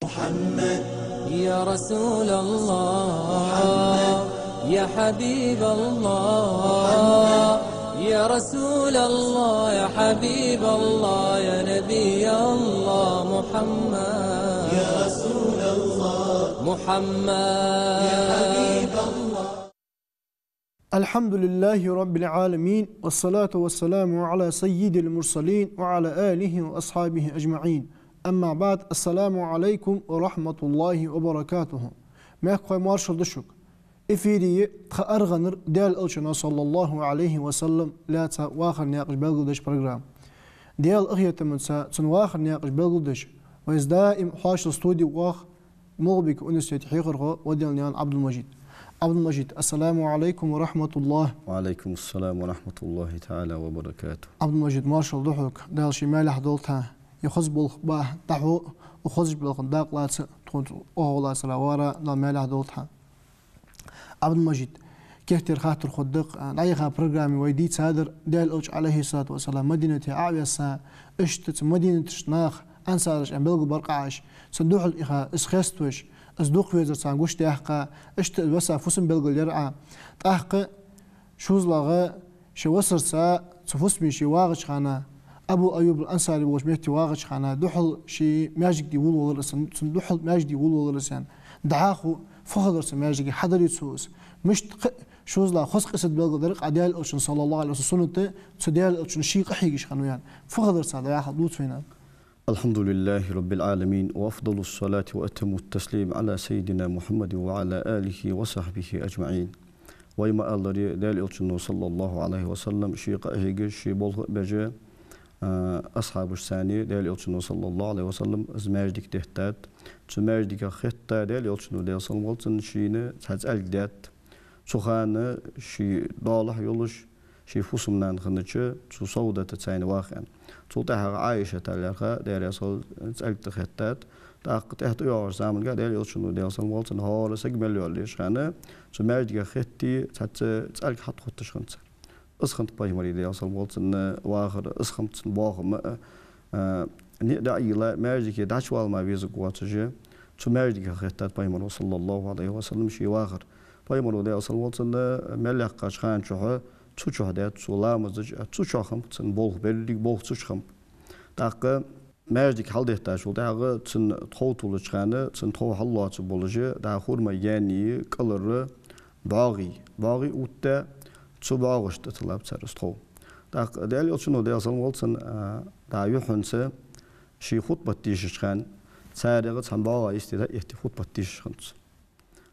محمد يا رسول الله يا حبيب الله يا رسول الله يا حبيب الله يا نبي الله محمد يا رسول الله محمد يا حبيب الله. الحمد لله رب العالمين والصلاة والسلام على سيد المرسلين وعلى آله وأصحابه أجمعين. أما بعد، السلام عليكم ورحمة الله وبركاته. ماكوي مارشال دشوك إفيري تخأرغنر ديال ألشنا صلى الله عليه وسلم لا تواخر ناقش بلغدش برنامج ديال أخية تمنسا تنواخر ناقش بلغدش ويز دائم حاش استوديو واخ مغبك أنسيت حيقرغو وديال نيان عبد المجيد. السلام عليكم ورحمة الله. وعليكم السلام ورحمة الله تعالى وبركاته. عبد المجيد مارشال دحوك ديال شمال حدولتها يخز بلخ باه تحو وخز بلخ داق لاتس تكون أولا سلاوارا نمال حدولتها. عبد المجيد كيفتر خاطر خدق نايخا برنامج ويدي صادر ديال أوج عليه الصلاة والسلام مدينة عابسة اشتت مدينة شناخ أنصارش أن بلغ برقعش صندوق الإخاء إسخستوش أصدق ويزر سانغوش تحقق اشت الوسع فسن بلغ اليرعى تحقق شوز لغا شوسر سا تفوس من شي واغش خانا أبو أيوب الأنصاري وش بيحتي واغش خانا دحل شي ماجد دي ولو لسان دحل ماجد دي ولو لسان دعاخو فخذر سماجي حضر يسوس مش شوز لا خص قصة بلغ درق عديال ألشن صلى الله عليه وسلم سنة تديال ألشن شي قحيقش خانويان فخذر سعد يا حضوت فينا. الحمد لله رب العالمين وأفضل الصلاة وأتم التسليم على سيدنا محمد وعلى آله وصحبه أجمعين. ويما الله ديال ألشن صلى الله عليه وسلم شي قحيقش شي بلغ بجا أصحاب الثاني ديال ألشن صلى الله عليه وسلم أزماجدك تهتات تماجدك خطة ديال ألشن ديال صلى الله عليه وسلم شينا تهزألك دات تخانا شي ضالح يولش شي فوسمنان خنتش تو صودة تسعين واخن تو تحق عايشة تلقى ديال يصل تسألك تخطات تحق تحت يعور زامن قال ديال يلشنو ديال صلى الله عليه وسلم هار سجمل يوليش خانا تماجدك خطي تسألك حط خطش خنت أسخنت بايمري ديال صلى الله عليه وسلم واخر أسخنت باخم نقدر يلا ماجدك دعشوال ما بيزق واتجه تماجدك خطات بايمر صلى الله عليه وسلم شي واخر بايمر ديال صلى الله عليه وسلم ملك قاشخان شوها تشوه ده تسولا مزج تشوه خم تن بول بلدي بول تشخم داق ماجدك حال ده تاشول داق تن توتول تشخانه تن تو حلا تبولجه دا خورما يعني كلر باغي وتا تباغش تطلب ترستو داق ديال يوتشنو ديال صلى الله عليه وسلم دا يحنس شي خطبه تيشخان سارغ تنباغ يستدا يحتي خطبه تيشخان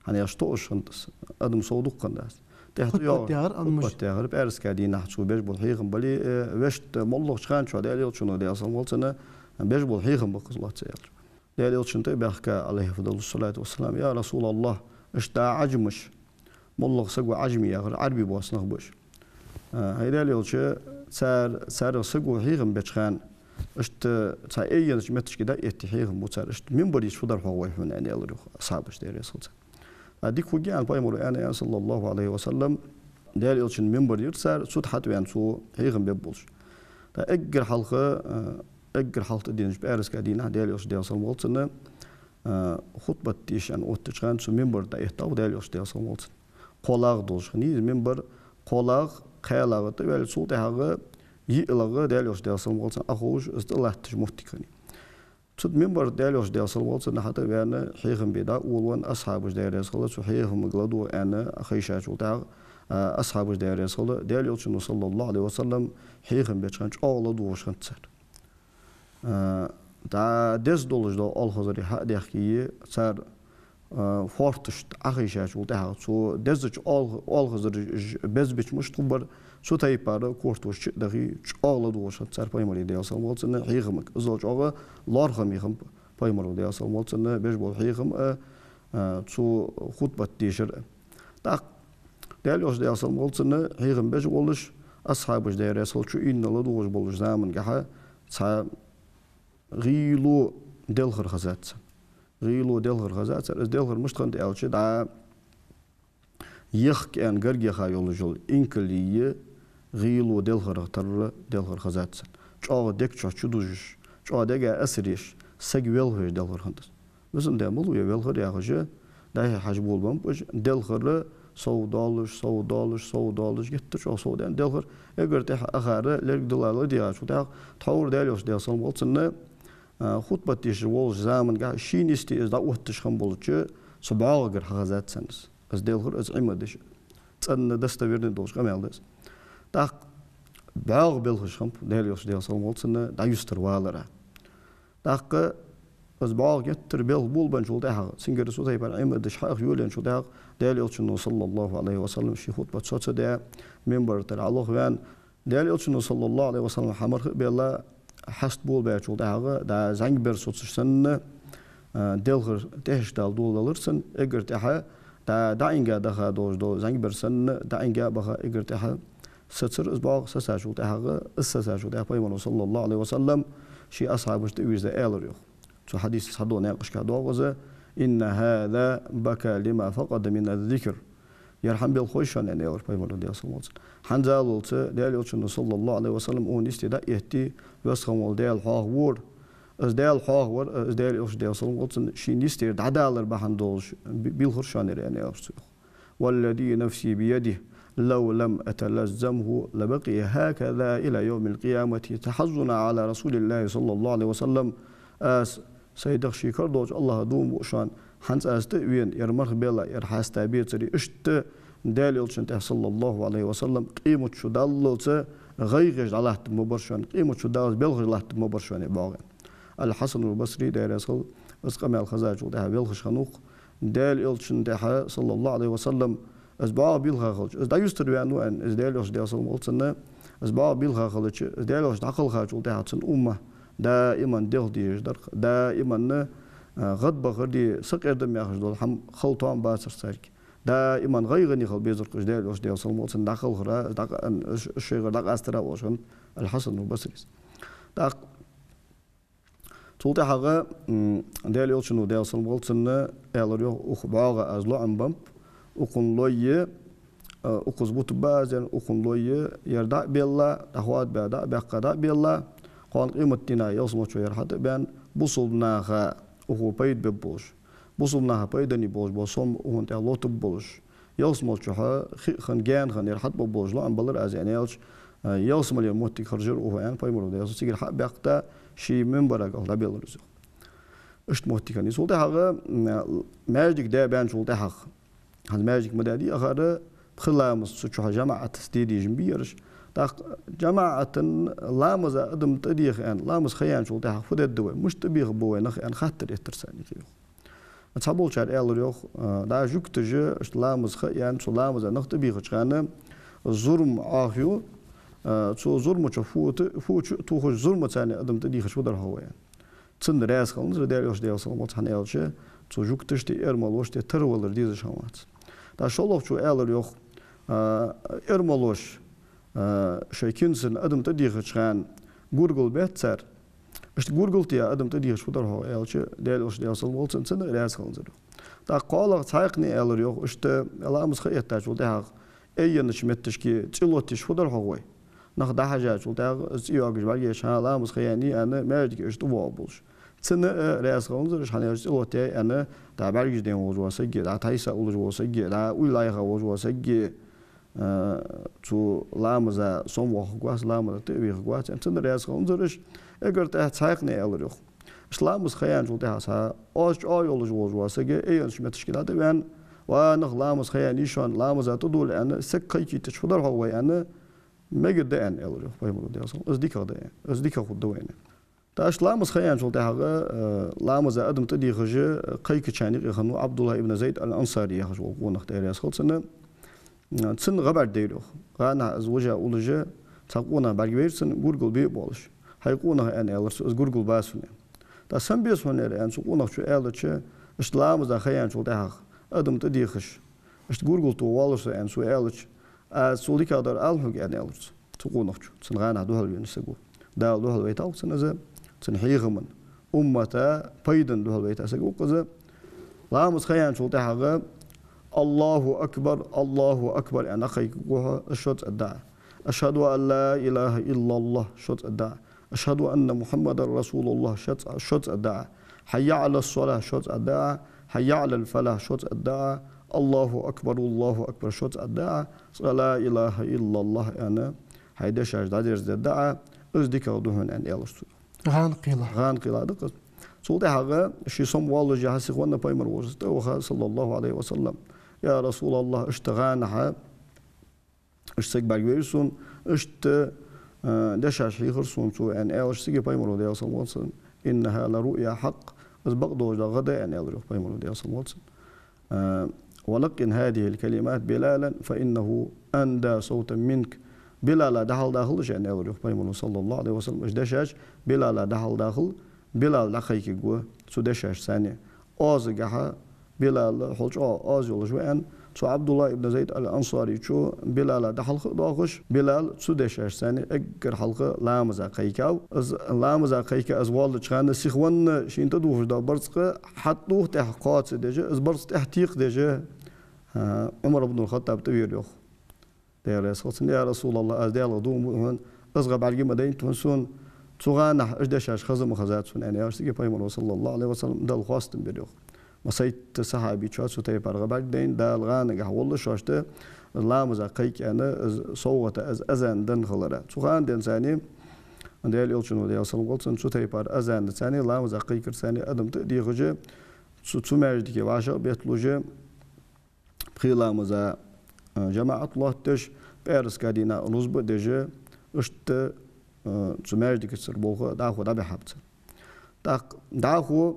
hani yaştoş hıntıs adım soğuduk kandas خطبة تهر بأرس كادي نحشو بيج بالحيخم بلي وشت مولو شخان شو ديال يلشنو ديال صلى الله عليه وسلم بيج بالحيخم بقصلة تسير ديال يلشن تبارك عليه فضل الصلاة والسلام يا رسول الله اشتا عجمش مولو سقوا عجمي يا غير عربي بواسنخ بوش هاي ديال يلش سار سقوا حيخم بيجخان اشت تايين متش كده يتحيخم بوتار اشت من بدي شو در هو يحون يعني يلرو أصحابش ديال يسوع ديك فوجي عن بايمر أنا صلى الله عليه وسلم ديال يلشن منبر يرسل صوت حتى يعني سو هيغم بيبولش دا أجر حلقة دينش بأرس كدينا ديال يلش ديال صلى الله عليه وسلم خطبة تيش عن أوتشان سو منبر دا يحتاج ديال يلش ديال صلى الله عليه وسلم قلاق دولش خني منبر قلاق خيلاق تبع صوت هذا يلاق ديال يلش ديال صلى الله عليه وسلم أخوش استله تجمعتكني تود منبر ديال يوش ديال صلى الله عليه وسلم حتى بأن حيهم بيدا أولون أصحاب ديال رسول الله حيهم مقلدوا أنا خيشات وتاع أصحاب ديال رسول الله ديال يوش صلى الله عليه وسلم حيهم بيتشانش أولادو وشان تسر دا دز دولج دا الخزري حد يحكي صار فورتش أخيشات وتاع سو دزج الخزري بز بيش مش تبر سو تايبار كورتوش دقي أولادو وشان تسر بايمري ديال صلى الله عليه وسلم حيهمك زوج أغا لارخم يخم بايمرو ديال صلى الله عليه وسلم بيش بول حيخم سو خطبة تيشر داق ديال يوش ديال صلى الله عليه وسلم حيخم بيش بولش أصحابش ديال رسول شو إن الله دوش بولش زامن جها تا غيلو دلخر خزات دلخر مش تخند ألشي دا يخك أن جرجي خايول جول إنكلية غيلو دلخر خزات شو ديك شو دوش شو ديك أسريش سجويل هيش دلخر خندس بس ده ملو يبلغ يا خجة ده حجبول بام بس دلخر $100 جت شو صود يعني دلخر أقدر أخاره ليك $1 ديا شو ده تحور ده يوش ده صام قلتنا خطبة تيجول زمان قا شيء نستي إذا وقت تشخم بولتش سبعة أقدر حغزات سنس از دلخر از عمدش أن دستبيرني دوش كمال دس ده بعض بلغش خم ده يوش ده صام قلتنا ده يستر والره ده از بعض يتر بيل بول بن شو ده سنجر سو ده بر عمدش حق يولين شو ده يوش صلى الله عليه وسلم شي خطبة صوت ده منبر ترى الله وان ده يوش صلى الله عليه وسلم حمر بالله حست بول بيت شو ده زنگ بر صوت سن دلغر تهش دال دولارسن اگر تها دا اینجا ده دو زنگ بر سن دا اینجا بخا اگر تها ستر از باغ سسا شو ده سسا شو ده پیمان صلى الله عليه وسلم شي اصحابش تويز ده الريو شو حديث صدو ناقش كدو غزه ان هذا بكى لما فقد من الذكر يرحم بالخوشان يعني اور پیمان ده صلى الله عليه وسلم حنزالت دال صلى الله عليه وسلم اون استدا يهتي وسخمول دال حاور از دال حاور از دال اوش دال صلى الله عليه وسلم شي نستير دالر بهندولش بالخرشان يعني ارسو والذي نفسي بيده لو لم أتلزمه لبقي هكذا إلى يوم القيامة تحزنا على رسول الله صلى الله عليه وسلم أس سيدخ شيكر دوج الله دوم وشان حنس أستوين يرمخ بلا يرحاس تابير تري اشت داليل شنته صلى الله عليه وسلم قيمة شو داللت غيغج على مبرشان قيمة شو دال بلغج على مبرشان باغ الحسن البصري داير يصل اسقم الخزاج وده بلغش خنوق داليل شنته صلى الله عليه وسلم از با بیل خالج از دایستر وانو ان از دایلوش دایسل مولتنه از با بیل خالج از دایلوش داخل خالج ولته هاتن امه دائما دل ديش در دائما غد بغدي سقر دم ياخذ دول هم خلطان باسر سالك دائما غيغني خل بيزر قش دایلوش دایسل مولتن داخل خرا داق الشيء داق استرا وشن الحسن البصري داق تولته حاجه دایلوش نو دایسل مولتن الريو اخباغه از لو امبم okun loye okuz butu bazen okun loye yerda bella ahwat bada baqada bella qan qimatina yosmo choyer hatta ben busulnaha oku payd bebosh busulnaha paydani bosh bosom on ta lot bosh yosmo choha khan gan khan yer hat bosh lo am balar az yani yosmo le motti kharjur o yan paymur da yosu sigir baqta shi membara qalda beluruz ist motti kan isolda haga magic da ben solda haq هالماجيك مدادي أخره بخلامس سوتشها جماعة تستيدي جنبيرش داق جماعة لامزة أدم تديخ أن لامز خيان شو تاع فدت دوي مش تبيخ بوي نخ أن خاطر يترساني كيو أتصابول شار إل ريوخ دا جوك تجي أش لامز خيان شو لامزة نخ تبيخ شخانة زرم آخيو شو زرم فوت توخش زرم تاني أدم تديخ شو در هو يعني تسند راس خلنا زدار يوش ديال سلامات حن إلش شو جوك تشتي إرمالوش تي ترولر ديز شامات دا شولوف شو إل ريوخ إرمالوش شيكينسن أدم تديخ شخان جورجل بيتسر إشت جورجل تيا أدم تديخ شو در هو إلش ديالوش ديال سلامات تسند راس خلنا زدو دا قالق تايقني إل ريوخ إشت لامز خيط تاجو ده أي نشمتش كي تلوتش شو در هو نخدا حاجات شو ده زياج بالي شان لامز خياني أنا ما أدري إيش توابلش سنة رأس خونزر شان يجلس لوتي أنا تعبير جديد وجوا سجى دا تايسا وجوا سجى دا ولاية وجوا سجى تو لامزا صوم وخواس لامزا تبي خواس سنة رأس خونزرش أقدر تحققني ألريخ إسلامس خيان شو ده هسا أوش أيولج وجوا سجى أي شيء متشكلات بين وأنا لامز خياني شان لامزا تدول أنا سكيت تشفدر هو أنا ما قد أن ألريخ فهموا ده أصلا أصدق هذا أصدق خود دوينه تاش لامز خيان شو ده لامز أدم تدي خجة قيك كاني خنو عبد الله ابن زيد الأنصاري خجوا قونا اختيار يسخل سنة سن غبر ديرو غانا زوجة أولجة تقونا بعير سن جورجل بيبولش هيقونا أن ألرس جورجل باسونه تا سن بيسونه أن سقونا شو ألرش إش لامز خيان شو ده أدم تدي خش إش جورجل تو والش أن شو ألرش سوليك هذا ألهم أن ألرس تقونا شو سن غانا دوهل ينسقو دا دوهل ويتاو سنة تنحيغمن أمتا بيدن دوهل ويتا سقو قزا لامز خيان شو ده الله أكبر أنا خيك وها أشهد الدعاء أشهد أن لا إله إلا الله شهد الدعاء أشهد أن محمد رسول الله شهد الدعاء حي على الصلاة شوت أداء، حي على الفلاح شوت أداء، الله أكبر الله أكبر شوت أداء، لا إله إلا الله أنا هيدا شاش دادير زداء أزدك ودهن أن يلستو غان قيلا دقة سولت حاجة شي صم والله جهاز إخواننا بايمر وجدت وخا صلى الله عليه وسلم يا رسول الله اشتغانها اشتك بعجويرسون اشت دشاش يخرسون سو أن يلش سيجي بايمر ودي صلى الله عليه وسلم إنها لرؤيا حق بس بقدر غدا أن يلش بايمر ودي صلى الله عليه وسلم ولكن هذه الكلمات بلالا فإنه أندى صوتا منك بلال داخل شأن يلش بايمر صلى الله عليه وسلم اش دشاش بلال داخل بلال دقيقة جو سو دشاش ثانية أزجها بلال حلش أزول جوان سو عبد الله ابن زيد الأنصاري شو بلال دخل داخش بلال سو دشاش ثانية أجر حلقة لامزا قيكاو از لامزا قيكا از والد شان سيخون شين تدوش دا برزق حطوه تحقات دجا از برز تحتيق دجا عمر بن الخطاب تبير يخ يا رسول الله از ديال دوم أصغى بعرجي مدين تونسون تغانح إجدشاش خزم خزات سون أنا أرسل كبايمر صلى الله عليه وسلم دال خواستم بيريخ مسيت صحابي شو سوتي بارغ بعدين دال غان جه والله شاشته لامزا قيك أنا صوت أذان دن خلرا تغان دن ثاني دال يلشنو دال صلى الله عليه وسلم سوتي بار أذان ثاني لامزا قيك ثاني أدم تدي خجة سو مردك وعشا بيتلوجه بخي لامزا جماعة الله تش بارس كادينا نصب دجه اشت تمردك السربوخة داخو دابي حبت داخو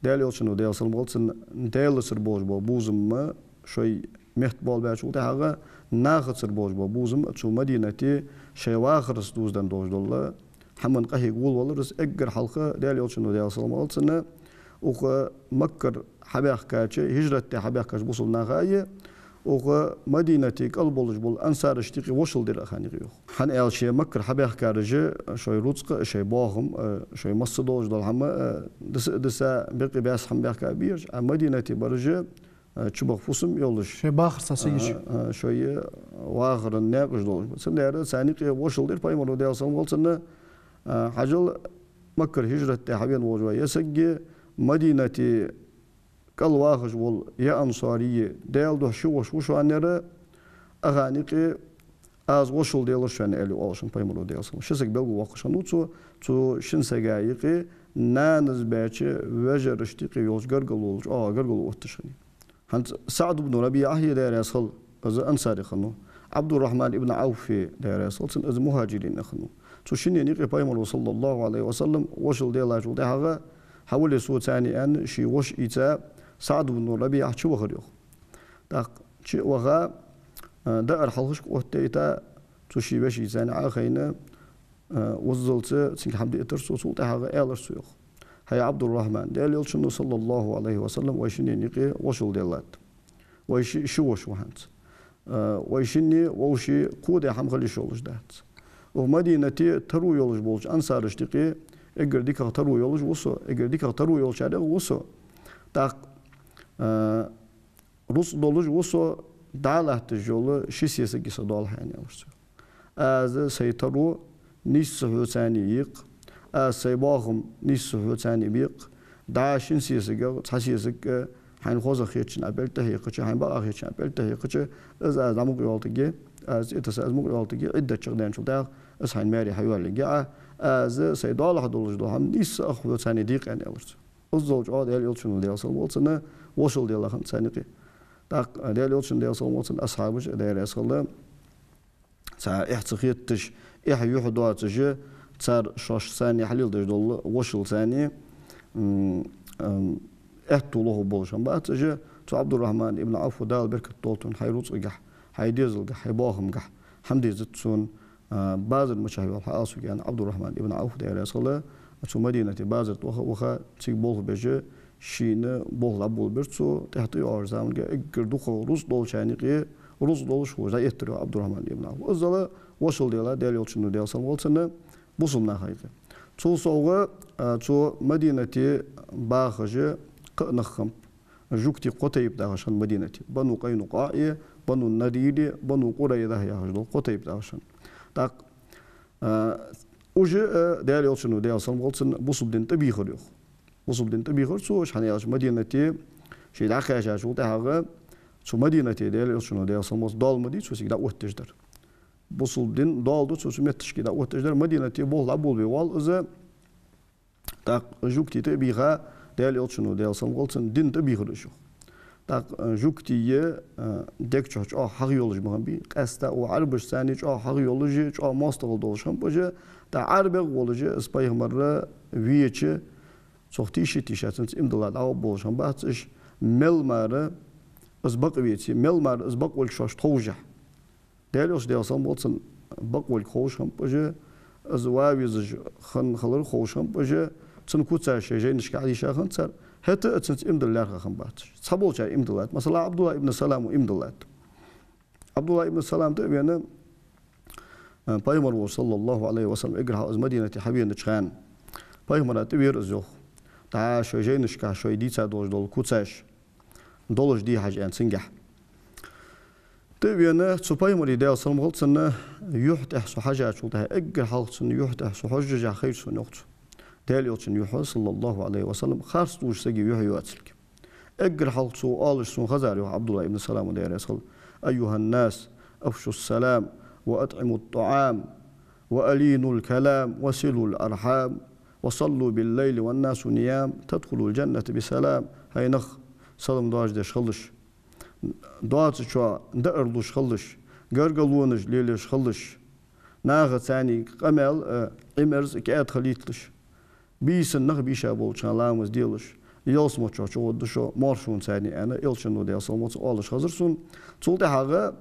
دال يلشنو دال صلى الله عليه وسلم دال سربوش بوزم ما شوي مهت بال باشو تاعها ناخذ سربوش بوزم تشو مدينتي شي واخر سدوز دان دوج دول حمن قهي يقول والله رس اجر حلقه دال يلشنو دال صلى الله عليه وسلم وخ مكر حباخ كاتشي هجرت حباخ كاش بوصل ناغايه وخ مدينتي قلب بولج بول انصار اشتقي وصل دير خاني يخ حن ال شي مكر حباخ كارجه شوي روزق شي باهم شوي مصدوج دول هم دس بقي باس هم باخ كبير مدينتي برجه تشبخ فوسم يولش شي باخر ساسيش شوي واخر الناقش دول سندير ثاني وصل دير بايمر ديال صوم قلتنا حجل مكر هجرة حبين وجوه يسجي مدينتي قال واخج وول يا أنصارية ديال ده شو أنيرة أغانيك از وصل ديال شان إلي أولشان بايمر ديال صوم شسك بلغو واقشانو تو شن سجايقي نانز بيتش وجر اشتقي يوش قرقلولش قرقلو وتشني هنت سعد بن ربيعة هي داير يصل از أنصاري خنو عبد الرحمن ابن عوف داير يصل از مهاجرين خنو تو شني نيقي بايمر صلى الله عليه وسلم وصل ديال جو ده حول سو ثاني أن شي وش إيتا سعد بن ربيعة شو وخريوخ داق شي وغا دار حلقش قوتيتا تو شي بشي ثاني عاخينا وصلت سنك حمد إترسو سلطة هذا إيلرسو يخ هاي عبد الرحمن ديال يلشنو صلى الله عليه وسلم ويشني نيقي وشل ديالات ويشي شو وش وهانت ويشني ووشي قودي حمخلي شولش دات ومدينتي ترو يولش بولش أنصار اشتقي اگر ديك ترو يولش وصو اگر ديك ترو يولش هذا وصو داق روس دولج وصو دالات الجول شيسيس جيس دول حين يلشو از سيترو نيس ثاني يق سيباهم نيس ثاني بيق داشين سيسجا تحسيسك حين خوزا خيتشن أبلته يقتش حين بقى خيتشن أبلته يقتش از دموق يالتجي از إتساز موق يالتجي عدة شغلين شو ده از حين ماري حيوان لجاء از سيدال حدولج ده هم نيس أخذ ثاني ديق يعني يلشو الزوج ديال يلشون ديال صلواتنا وصل ديال خن ثاني داق ديال يلشون ديال صلواتنا أصحابش ديال يصل سا احتخيتش يحدواتش صار شاش ثاني حليل دول وصل ثاني احتوله بولشان بعد جه تو عبد الرحمن ابن عوف دال بركة طولتون حيروت جح حيديزل جح حيباهم جح حمدي زتسون بعض المشاهير حاسو يعني عبد الرحمن ابن عوف ديال يصل تو مدينة بازت وخا تيك بول بيجي شين بول لابول برتو تحت يارزام اگر دوخو روز دول شانيقي روز دول شو زي يترو عبد الرحمن ابن عوف ازلا وصل ديال يلشنو ديال سنولسن بوصلنا خايفه تو سوغا تو مدينة باخجه قنخم جوكتي قتيب داغشان مدينة بنو قينقاع بنو النضير بنو قريظة يا هجدو قتيب داغشان داق وجه ديال يلشنو ديال سنولسن بوصل دين تبيخريوخ وصل دين تبيخر سو شحن يالش مدينة شيء دعكة شو تهاجر شو مدينة ديال شنو ديال سموس دال مدي شو سيدا وتجدر وصل دين دال دو شو متش كده وتجدر مدينة بول لعبول بيوال إذا تاق جوكتي تبيخا ديال شنو ديال سموس دين تبيخر شو تاق جوكتي ديك شو حقيولج مهمبي قستا وعربش ثاني شو حقيولج شو ماستر دولش هم بجا تا عربي ولج اسبايغ مرة ويتش صوتيشي تيشاتنس امدلات أو بولش هم باتش مل مرة أسبق ويتي مل مرة أسبق والشوش توجه ديالوش ديال سموتسن بق والخوش هم بجا أزواويز خلر خوش هم بجا تنكوتsa شيء نشك علي شاخن صار حتى تنس امدلات خم باتش صبول شيء امدلات مثلا عبد الله ابن سلام وامدلات عبد الله ابن سلام تبينا بايمر صلى الله عليه وسلم اقرها از مدينة حبيب نشخان بايمر تبير ازوخ تا شوي نشكا شوي دي تسادوش دول كوتساش دولش دي حاجة سنجح تبينا تو بايمر ديال سلم غلطسن يحت احسو حاجة شوتها اقر حلقسن يحت احسو حجة خير سن نقطه ديال يوتشن يوحى صلى الله عليه وسلم خارس توش سجي يوحى يواتسلك اقر حلقسو آلش سن خزار يوحى عبد الله ابن سلام ديال يسخل أيها الناس أفشوا السلام وأطعموا الطعام وألينوا الكلام وصلوا الأرحام وصلوا بالليل والناس نيام تدخلوا الجنة بسلام هاي نخ سلام داج دش خلش دعات شو دقردوش خلش قرقلونج ليلش خلش ناغت ثاني قمل إمرز كأت خليتلش بيسن نخ بيشا بولشان لامز ديلش يلس موتشو شو دشو مارشون ثاني أنا إلشنو ديال سلموت آلش خزرسون تولت حاجة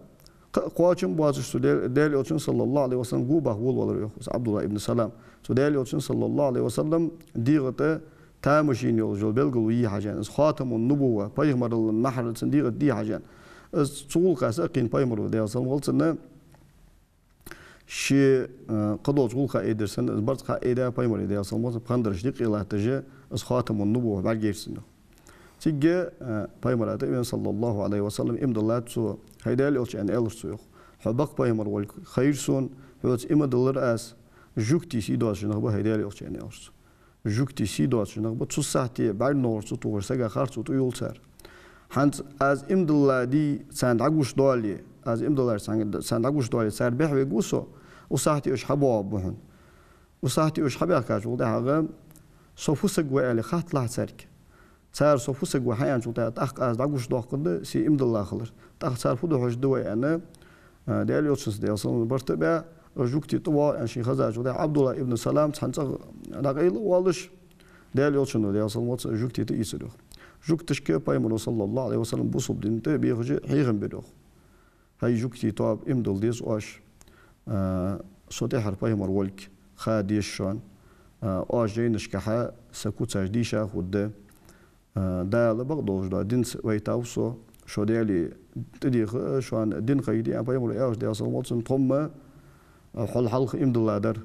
قواتشن بوازش ديال يوتشن صلى الله عليه وسلم جوبه ولا يخص عبد الله ابن سلام ديال يوتشن صلى الله عليه وسلم ديغته تامشين يوجل بلغلو يي حاجان خاتم النبوة بايغمر النحر ديغه دي حاجان تول قاسا قين بايغمر ديال سلم قلتنا شي قدو تول قايدرسن برت قايدا بايغمر ديال سلم بخندرش ديق الى تجه خاتم النبوة بالجيرسن تيجي بايغمر ابن صلى الله عليه وسلم امدلات سو هيدال يوتش ان الرسوخ حبق بايغمر والخير سون هوت امدلر اس جوكتي سيدوش نغبه هيدال يوتش ان الرسوخ جوكتي سيدوش نغبه تو ساعتي بعد نور تو تو سغا خارتو تو يولسر هانت از امدلا دي ساند عغوش دولي از امدلر ساند عغوش دولي سر به وغوسو وساعتي اش حبو بهن وساعتي اش حبا كاجو ده هغه صفوسق وعلي خاط لا سرك صار صفوسق وحيان جو تا اخ از عغوش دوقد سي امدلا خلر تا صار فدو هوش دوي انا ديال يوتشس ديال سون برتبه جوكتي طوا ان شي خزا جو عبد الله ابن سلام تحنص راقيل والش ديال يوتشنو ديال سون جوكتي تيسلو جوكتشكه بايمر صلى الله عليه وسلم بوصب دين تي بيخجي حيغن بدو هاي جوكتي تواب امدل ديس واش صوتي حر بايمر ولك خاديش شون اش جينشكها سكوت ديشا خد دا لبغدوش دا دينس ويتاوسو شو ديالي تديخ شوان دين قيدي ام بايمر ايش ديال سلموتسن طم حل حلق امدل در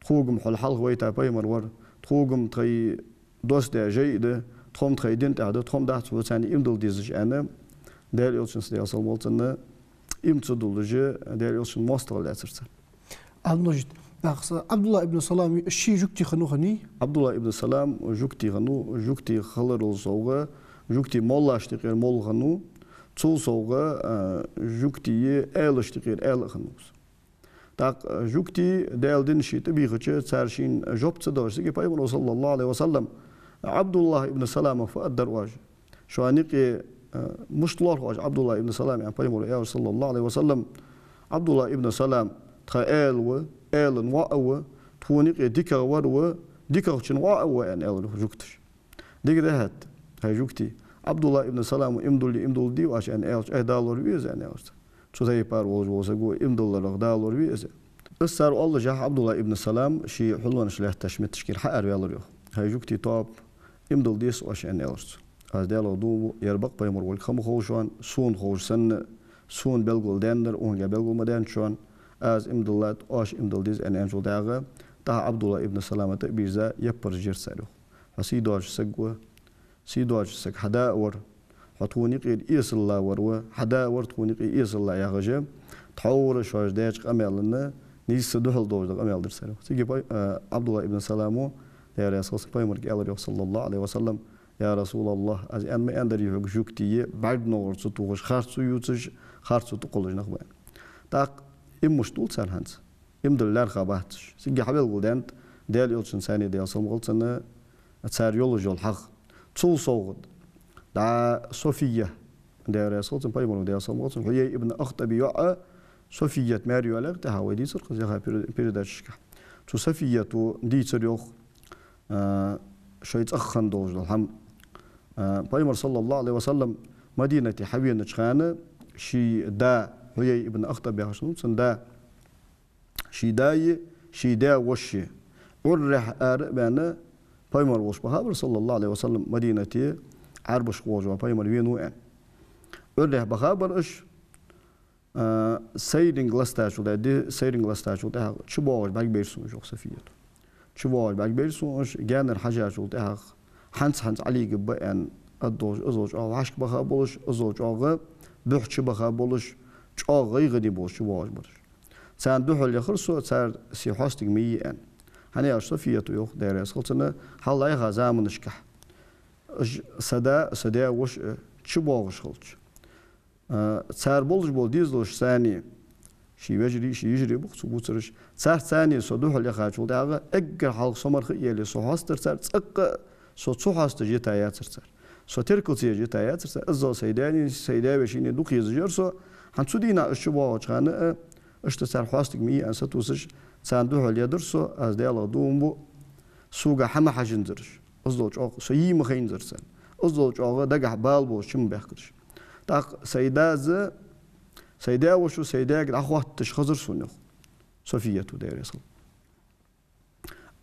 تخوغم حل حلق ويتا بايمر ور تخوغم تري دوس دا جيده تخوم تري دين تا تخوم دا تو ثاني امدل ديزج انا ديال يوتشنس ديال سلموتسن امتدولجي ديال يوتشن ماستر لاترت المجد عبد الله ابن سلام الشي جوكتي خنو خني عبد الله ابن سلام جوكتي خنو جوكتي خلر الزوغه جوكتي مولاش غير مول خنو تول زوغه جوكتي ايلش غير ايل خنوس تاق جوكتي ديال دين شي تبيغه تسارشين جوب تدوش كي بايبر صلى الله عليه وسلم عبد الله ابن سلام فادر واج شوانيقي مشطلور واج عبد الله ابن سلام يعني بايبر صلى الله عليه وسلم عبد الله ابن سلام تخيل و ايلن واو تونيقي ديكا ورو ديكا شن واو ان ايل جوكتش ديك دهت هاي جوكتي عبد الله ابن سلام امدول دي واش ان ايل دالور ويز ان ايل شو زي بار وزغو امدول دالور ويز السر الله جاه عبد الله ابن سلام شي حلوان شله تشمت تشكيل حقر يالر هاي جوكتي توب امدول ديس واش ان ايل از دالو دو يربق بايمر ول خم خوشوان سون خوشسن سون بلغول دندر اون بلغول مدان شون از امدلات آش امدلدیز ان انجل داغه تا عبدالله ابن سلامت بیزا یپر جر سرو فسیداش سگو سیداش سگ حدا ور حتوني قيل إيس الله وروا حدا ور توني قيل إيس الله يا غجم تحور شواج داش قملنا نيس دهل دوج قمل درسلو سيجي عبد الله ابن سلامو Der Rasul Peygamber geldi sallallahu aleyhi ve sellem. Ya Resulallah az en me ender yok juktiye bald noortsu tuğuş hartsu yutuş hartsu tuqulujnaq ba. Tak immustul sanhans. Imdullar qabat. Sigi habel gudent del yolsun sani del salmoltsana atsar yolu yol haq. Tsul soğud. Da Sofia der Rasul Peygamber del salmoltsan Huyay ibn Akhtabi ya Sofiyat Mariyalar ta hawadi sir qazqa periodachka. Tu Sofiyatu di tsiryoq شوية أخن دوج الحم بايمر صلى الله عليه وسلم مدينة حبينا تشخانة شي دا هي ابن أخطب يا شنو سندا شي دا وشي ورح أربعنا بايمر وش بهابر صلى الله عليه وسلم مدينة عربش قوجوا بايمر وين وين ورح بهابر إيش سيرين غلاستاشو ده دي سيرين غلاستاشو ده شو باج باج بيرسون جو سفير شوال بعد بيرسونش جانر حاجات وتاع حنس علي جبان الدوج أزوج أو عشق بخا بولش أزوج أو بحش بخا بولش أو غير بولش شوال بولش سان دوح اللي خلصوا صار سيحاستك مية هني أشرفية يوخ دارس خلصنا حلا يغزام نشكح سدا وش شباغش خلص صار بولش بول ديزلوش ثاني شي يجري بخصو بوترش صار ثاني صدوح اللي خاطر داغه اجر حلق سمرخ يلي سو هاستر صار صق سو هاستر جتايات صار سو تركوتي جتايات صار ازو سيدا بشيني دوق يزجرسو هنسودينا الشبا وجانه اشت صار حاستك مي انستوسش صندوح اللي درسو از ديال دومبو سوغا حما حاجندرش ازو جوق سو يم خينزرسن ازو جوق دغه بالبو شم بخكش داق سيدا وشو سيدا قد أخوات تشخزر سنو صفية دير يصل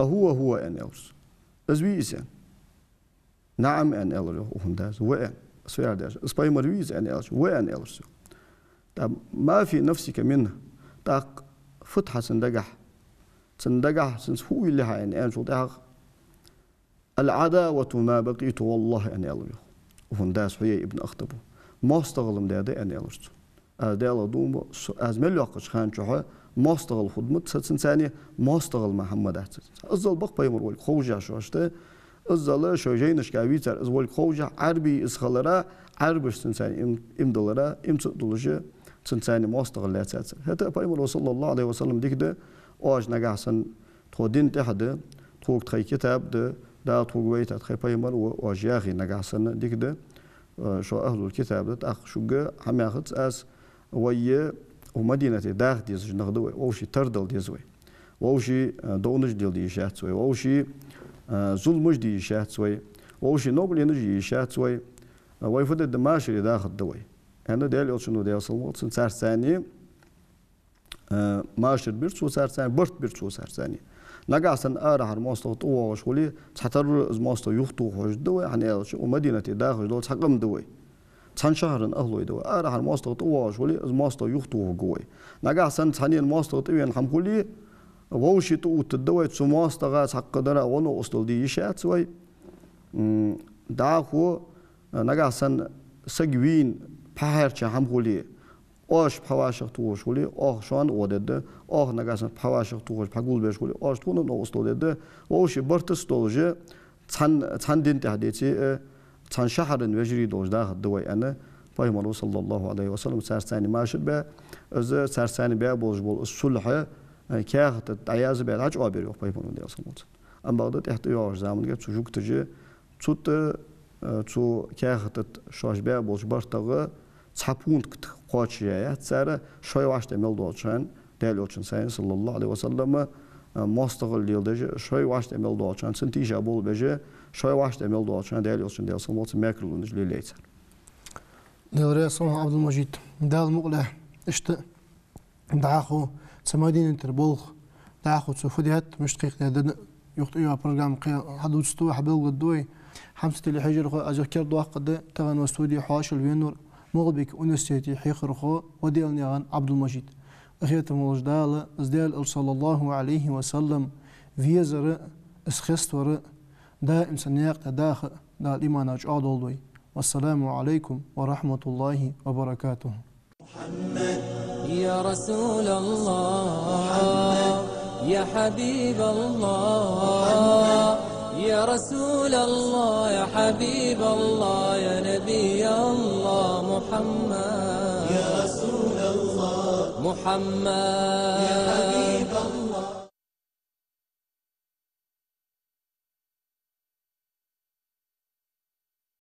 هو أن يلرس أزويسان نعم أن يلرس وهنداز وأن سوير داش اسباي مرويز أن يلرس وأن يلرس ما في نفسك منه تاق فتحة سندقح سنس هو اللي هاي أن ينشو تاق العداوة ما بقيت والله أن يلرس وهنداز حيي ابن أخطبه ما استغلم ده أن يلرس ديالا دوم از ملوقش خان شوها ماستغل خدمت ستنساني ماستغل محمد أحسن أزل بق بيمر ولك خوجة شوشته أزل شوجينش كابيتر أز ولك خوجة عربي إسخالرا عربش تنساني إمدلرا إمتدلجة تنساني ماستغل لا تساتر هذا بيمر صلى الله عليه وسلم ديكده أوج نجاحسن تودين تحده توك تخي كتاب ده توك ويت تخي بيمر وأجياخي نجاحسن ديكده شو أهل الكتاب ده أخ شوجة هم ياخد أس ويا ومدينة داخ ديز نقدوه ووشي تردل ديزوي ووشي دونج ديل شاتسوي ووشي ظلمج دي شاتسوي ووشي نوبل ينجي شاتسوي ويفد الدماشري داخل دوي أنا ديال يوشنو ديال صلموت سنسار ثاني ماشر بيرتسو سار ثاني برت بيرتسو سار ثاني نجاسن أرحر ماستو طوّا شولي تحتر ماستو يخطو خوش دوي حنيالش ومدينة داخل دول تحقم دوي تان شهرن أهلو يدو أرح الماستر طواش ولي الماستر يخطوه قوي نجا سن تاني الماستر طوين حمقولي ووشي تو تدوي تسو ماستر حق درا ونو أصل دي يشات سوي داخو نجا سن سجوين بحرش حمقولي آش بحواشق توش ولي شان ودد نجا سن بحواشق توش بحقول بيش ولي تون نو أصل دد ووشي برتس دولجة تان دين تهديتي تان شهر وجري دوج داخل دوي أنا بايمر صلى الله عليه وسلم سارساني ماشر به از سارساني به بولج بول الصلح كاخت تعياز به حاج عابر يوق بايمر دي اصلا ام بعد احتياج زمان جت سوق تجي توت تو كاخت شاش به بولج برتغه صحبون قاچيا سر شوي واش تمل دوچن دلوچن سين صلى الله عليه وسلم ماستغل ديلدج شوي واش تمل دوچن سنتيجا بول بجه شوي واش تمل دوچن دلوچن ديل صموت ماكرلونج ليليتر دوري صوم عبد المجيد دال مقله اشت دعاخو سمادين انتربول دعاخو سفديات مشتقيق دادن يخطئوا برنامج حدود ستوى حبل قدوي حمسة اللي حجر خو أذكر ضاق قد تغن واستوديو حاش الوينور مغبك ونستيتي حيخر خو وديالني عن عبد المجيد أخيرا موجدال أزدال صلى الله عليه وسلم فيزر اسخستور دائم سنياق تداخل دا الإيمان أجعاد الله والسلام عليكم ورحمة الله وبركاته. محمد يا رسول الله محمد يا حبيب الله محمد يا رسول الله يا حبيب الله يا نبي الله محمد يا رسول الله محمد